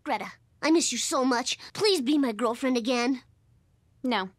Greta, I miss you so much. Please be my girlfriend again. No.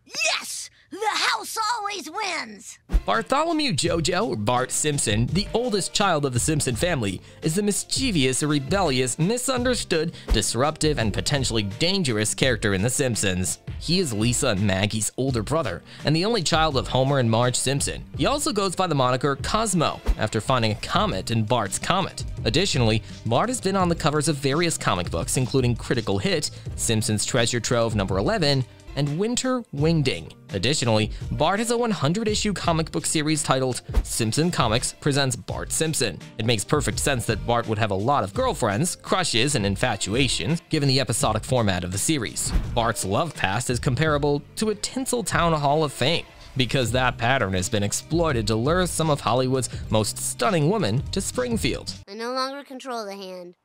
Yes! The house always wins! Bartholomew JoJo, or Bart Simpson, the oldest child of the Simpson family, is the mischievous, rebellious, misunderstood, disruptive, and potentially dangerous character in The Simpsons. He is Lisa and Maggie's older brother, and the only child of Homer and Marge Simpson. He also goes by the moniker Cosmo, after finding a comet in Bart's Comet. Additionally, Bart has been on the covers of various comic books, including Critical Hit, Simpsons Treasure Trove number 11, and Winter Wingding. Additionally, Bart has a 100-issue comic book series titled Simpson Comics Presents Bart Simpson. It makes perfect sense that Bart would have a lot of girlfriends, crushes, and infatuations, given the episodic format of the series. Bart's love past is comparable to a Tinsel Town Hall of Fame, because that pattern has been exploited to lure some of Hollywood's most stunning women to Springfield. I no longer control the hand.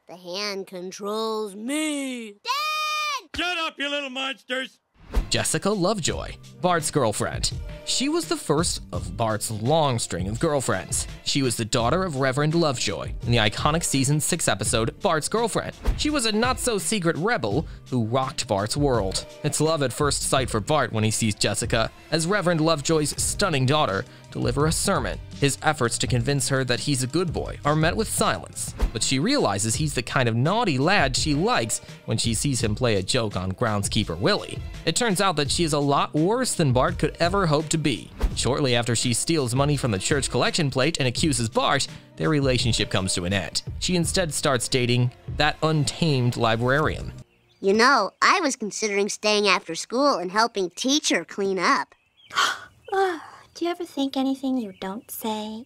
The hand controls me. Dad! Shut up, you little monsters! Jessica Lovejoy, Bart's girlfriend. She was the first of Bart's long string of girlfriends. She was the daughter of Reverend Lovejoy in the iconic season 6 episode Bart's Girlfriend. She was a not-so-secret rebel who rocked Bart's world. It's love at first sight for Bart when he sees Jessica, as Reverend Lovejoy's stunning daughter, deliver a sermon. His efforts to convince her that he's a good boy are met with silence, but she realizes he's the kind of naughty lad she likes when she sees him play a joke on groundskeeper Willie. It turns out that she is a lot worse than Bart could ever hope to be. Shortly after she steals money from the church collection plate and accuses Bart, their relationship comes to an end. She instead starts dating that untamed librarian. You know, I was considering staying after school and helping teacher clean up. Do you ever think anything you don't say?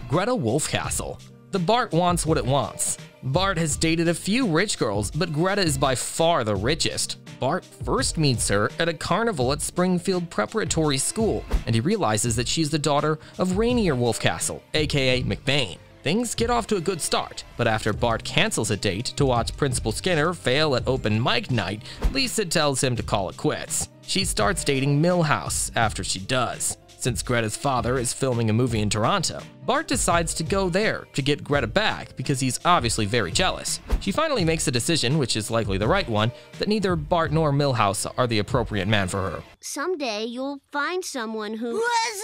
Greta Wolfcastle. The Bart wants what it wants. Bart has dated a few rich girls, but Greta is by far the richest. Bart first meets her at a carnival at Springfield Preparatory School, and he realizes that she's the daughter of Rainier Wolfcastle, aka McBain. Things get off to a good start, but after Bart cancels a date to watch Principal Skinner fail at open mic night, Lisa tells him to call it quits. She starts dating Milhouse after she does. Since Greta's father is filming a movie in Toronto, Bart decides to go there to get Greta back because he's obviously very jealous. She finally makes a decision, which is likely the right one, that neither Bart nor Milhouse are the appropriate man for her. Someday you'll find someone who... What's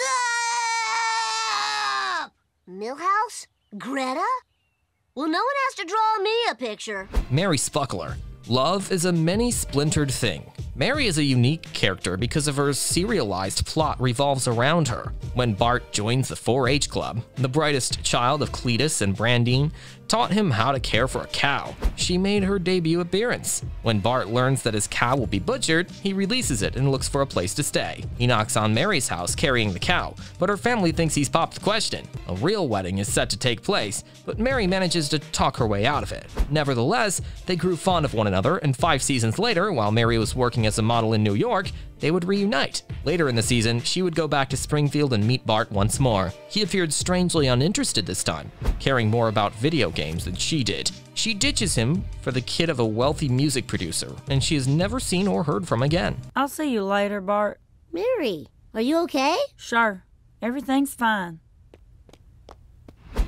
up? Milhouse? Greta? Well, no one has to draw me a picture. Mary Spuckler. Love is a many-splintered thing. Mary is a unique character because of her serialized plot revolves around her. When Bart joins the 4-H club, the brightest child of Cletus and Brandine taught him how to care for a cow. She made her debut appearance. When Bart learns that his cow will be butchered, he releases it and looks for a place to stay. He knocks on Mary's house carrying the cow, but her family thinks he's popped the question. A real wedding is set to take place, but Mary manages to talk her way out of it. Nevertheless, they grew fond of one another, and 5 seasons later, while Mary was working as a model in New York, they would reunite. Later in the season, she would go back to Springfield and meet Bart once more. He appeared strangely uninterested this time, caring more about video games than she did. She ditches him for the kid of a wealthy music producer, and she is never seen or heard from again. I'll see you later, Bart. Mary, are you okay? Sure. Everything's fine.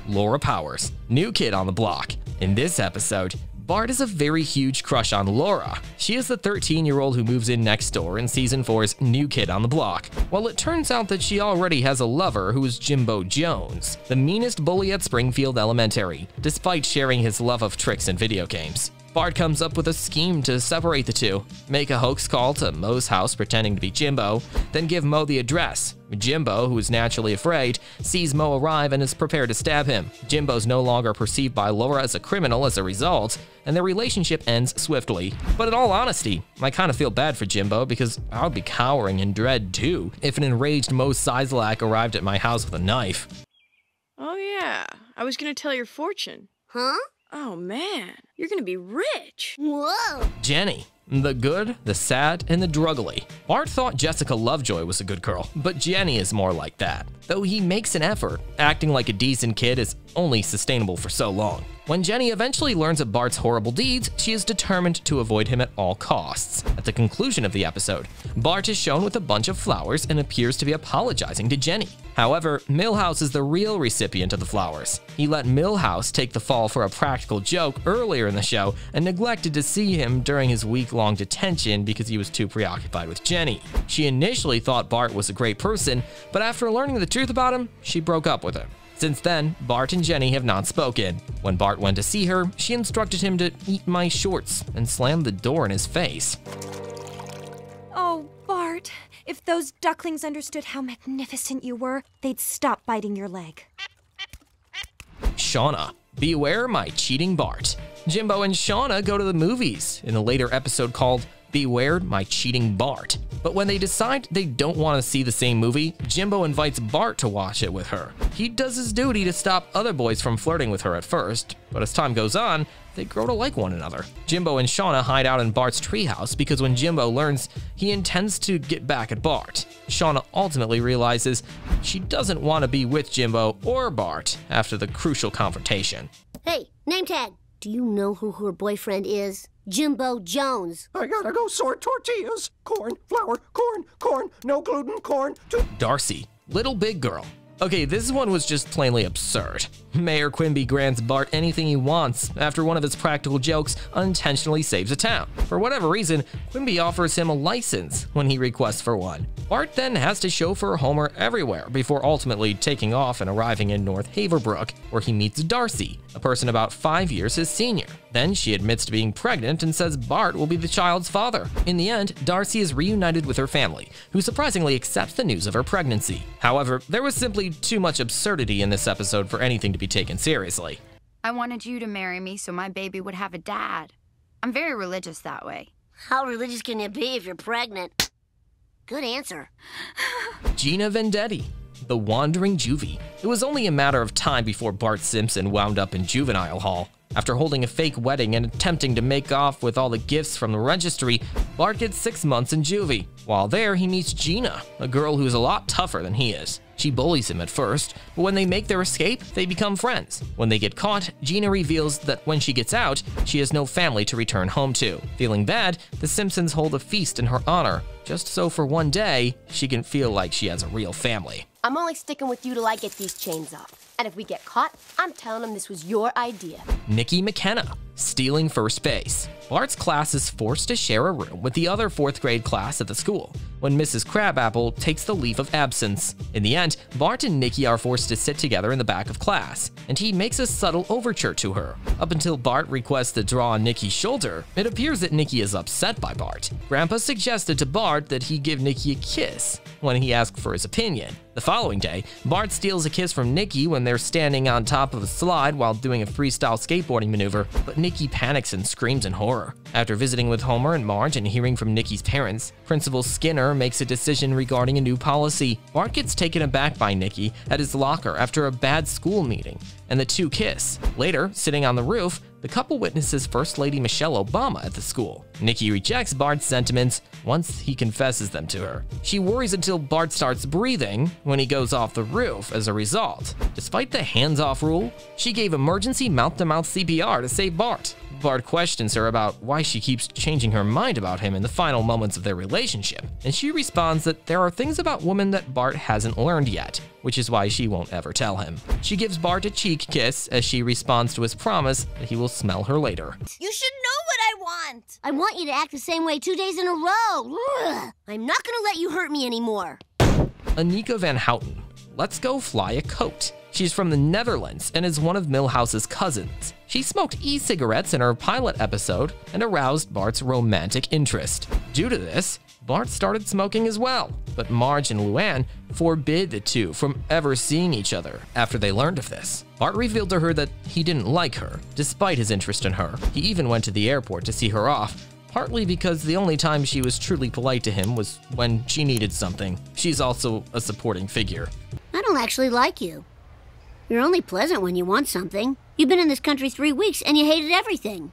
Laura Powers, new kid on the block. In this episode, Bart has a very huge crush on Laura. She is the 13-year-old who moves in next door in Season 4's New Kid on the Block. Well, it turns out that she already has a lover who is Jimbo Jones, the meanest bully at Springfield Elementary, despite sharing his love of tricks and video games. Bart comes up with a scheme to separate the two, make a hoax call to Moe's house pretending to be Jimbo, then give Moe the address. Jimbo, who is naturally afraid, sees Moe arrive and is prepared to stab him. Jimbo's no longer perceived by Laura as a criminal as a result, and their relationship ends swiftly. But in all honesty, I kind of feel bad for Jimbo because I would be cowering in dread too if an enraged Moe Sizelak arrived at my house with a knife. Oh yeah, I was gonna tell your fortune. Huh? Oh man, you're gonna be rich. Whoa! Jenny. The good, the sad, and the druggly. Bart thought Jessica Lovejoy was a good girl, but Jenny is more like that. Though he makes an effort, acting like a decent kid is only sustainable for so long. When Jenny eventually learns of Bart's horrible deeds, she is determined to avoid him at all costs. At the conclusion of the episode, Bart is shown with a bunch of flowers and appears to be apologizing to Jenny. However, Milhouse is the real recipient of the flowers. He let Milhouse take the fall for a practical joke earlier in the show and neglected to see him during his week-long detention because he was too preoccupied with Jenny. She initially thought Bart was a great person, but after learning the truth about him, she broke up with him. Since then, Bart and Jenny have not spoken. When Bart went to see her, she instructed him to eat my shorts and slammed the door in his face. Oh, Bart, if those ducklings understood how magnificent you were, they'd stop biting your leg. Shauna, beware my cheating Bart. Jimbo and Shauna go to the movies in a later episode called Beware My Cheating Bart. But when they decide they don't want to see the same movie, Jimbo invites Bart to watch it with her. He does his duty to stop other boys from flirting with her at first, but as time goes on, they grow to like one another. Jimbo and Shauna hide out in Bart's treehouse because when Jimbo learns he intends to get back at Bart, Shauna ultimately realizes she doesn't want to be with Jimbo or Bart after the crucial confrontation. Hey, name tag. Do you know who her boyfriend is? Jimbo Jones. I gotta go sort tortillas. Corn, flour, corn, no gluten, corn. Darcy, little big girl. Okay, this one was just plainly absurd. Mayor Quimby grants Bart anything he wants after one of his practical jokes unintentionally saves a town. For whatever reason, Quimby offers him a license when he requests for one. Bart then has to chauffeur Homer everywhere before ultimately taking off and arriving in North Haverbrook, where he meets Darcy, a person about 5 years his senior. Then she admits to being pregnant and says Bart will be the child's father. In the end, Darcy is reunited with her family, who surprisingly accepts the news of her pregnancy. However, there was simply too much absurdity in this episode for anything to be taken seriously. I wanted you to marry me so my baby would have a dad. I'm very religious that way. How religious can you be if you're pregnant? Good answer. Gina Vendetti, the wandering juvie. It was only a matter of time before Bart Simpson wound up in juvenile hall. After holding a fake wedding and attempting to make off with all the gifts from the registry, Bart gets 6 months in juvie. While there, he meets Gina, a girl who's a lot tougher than he is. She bullies him at first, but when they make their escape, they become friends. When they get caught, Gina reveals that when she gets out, she has no family to return home to. Feeling bad, the Simpsons hold a feast in her honor, just so for one day, she can feel like she has a real family. I'm only sticking with you till I get these chains off. And if we get caught, I'm telling them this was your idea. Nikki McKenna, stealing first base. Bart's class is forced to share a room with the other 4th grade class at the school when Mrs. Crabapple takes the leave of absence. In the end, Bart and Nikki are forced to sit together in the back of class, and he makes a subtle overture to her. Up until Bart requests to draw on Nikki's shoulder, it appears that Nikki is upset by Bart. Grandpa suggested to Bart that he give Nikki a kiss when he asked for his opinion. The following day, Bart steals a kiss from Nikki when they're standing on top of a slide while doing a freestyle skateboarding maneuver, but Nikki panics and screams in horror. After visiting with Homer and Marge and hearing from Nikki's parents, Principal Skinner makes a decision regarding a new policy. Bart gets taken aback by Nikki at his locker after a bad school meeting, and the two kiss. Later, sitting on the roof, the couple witnesses First Lady Michelle Obama at the school. Nikki rejects Bart's sentiments once he confesses them to her. She worries until Bart starts breathing when he goes off the roof as a result. Despite the hands-off rule, she gave emergency mouth-to-mouth CPR to save Bart. Bart questions her about why she keeps changing her mind about him in the final moments of their relationship, and she responds that there are things about women that Bart hasn't learned yet, which is why she won't ever tell him. She gives Bart a cheek kiss as she responds to his promise that he will smell her later. You should know what I want. I want you to act the same way 2 days in a row. Ugh. I'm not gonna let you hurt me anymore. Anika Van Houten, let's go fly a coat. She's from the Netherlands and is one of Milhouse's cousins. She smoked e-cigarettes in her pilot episode and aroused Bart's romantic interest. Due to this, Bart started smoking as well, but Marge and Luann forbid the two from ever seeing each other after they learned of this. Bart revealed to her that he didn't like her, despite his interest in her. He even went to the airport to see her off, partly because the only time she was truly polite to him was when she needed something. She's also a supporting figure. I don't actually like you. You're only pleasant when you want something. You've been in this country 3 weeks and you hated everything.